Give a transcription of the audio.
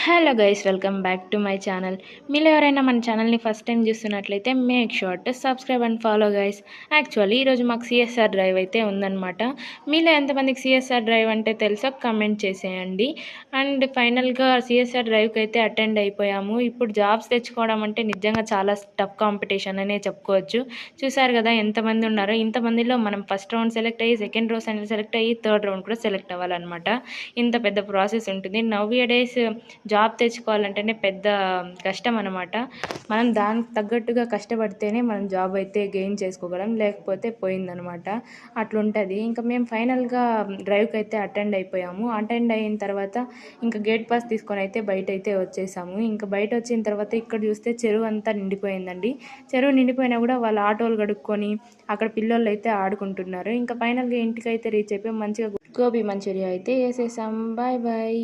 Hello guys, welcome back to my channel. మీరు ఎవరైనా మన ఛానల్ని ఫస్ట్ టైం చూస్తున్నట్లయితే make sure to subscribe and follow guys. Actually ఈరోజు మాకు సిఎస్ఆర్ డ్రైవ్ అయితే ఉందన్నమాట. మీలో ఎంతమందికి సిఎస్ఆర్ డ్రైవ్ అంటే తెలుసో కమెంట్ చేసేయండి. అండ్ ఫైనల్గా సిఎస్ఆర్ డ్రైవ్కి అయితే అటెండ్ అయిపోయాము. ఇప్పుడు జాబ్స్ తెచ్చుకోవడం అంటే నిజంగా చాలా టఫ్ కాంపిటీషన్ అనే చెప్పుకోవచ్చు. చూసారు కదా ఎంతమంది ఉన్నారో. ఇంతమందిలో మనం ఫస్ట్ రౌండ్ సెలెక్ట్ అయ్యి, సెకండ్ రౌండ్ సెలెక్ట్ అయ్యి, థర్డ్ రౌండ్ కూడా సెలెక్ట్ అవ్వాలన్నమాట. ఇంత పెద్ద ప్రాసెస్ ఉంటుంది. నవ్ ఇయర్ డేస్ జాబ్ తెచ్చుకోవాలంటేనే పెద్ద కష్టం అనమాట. మనం దానికి తగ్గట్టుగా కష్టపడితేనే మనం జాబ్ అయితే గెయిన్ చేసుకోగలం, లేకపోతే పోయిందనమాట. అట్లుంటుంది. ఇంకా మేము ఫైనల్గా డ్రైవ్కి అయితే అటెండ్ అయిపోయాము. అటెండ్ అయిన తర్వాత ఇంకా గేట్ పాస్ తీసుకొని అయితే బయట అయితే వచ్చేసాము. ఇంకా బయట వచ్చిన తర్వాత ఇక్కడ చూస్తే చెరువు అంతా నిండిపోయిందండి. చెరువు నిండిపోయినా కూడా వాళ్ళు ఆటోలు కడుక్కొని అక్కడ పిల్లలు అయితే ఆడుకుంటున్నారు. ఇంకా ఫైనల్గా ఇంటికి అయితే రీచ్ అయిపోయి మంచిగా గోబీ మంచూరియా అయితే వేసేసాం. Bye bye.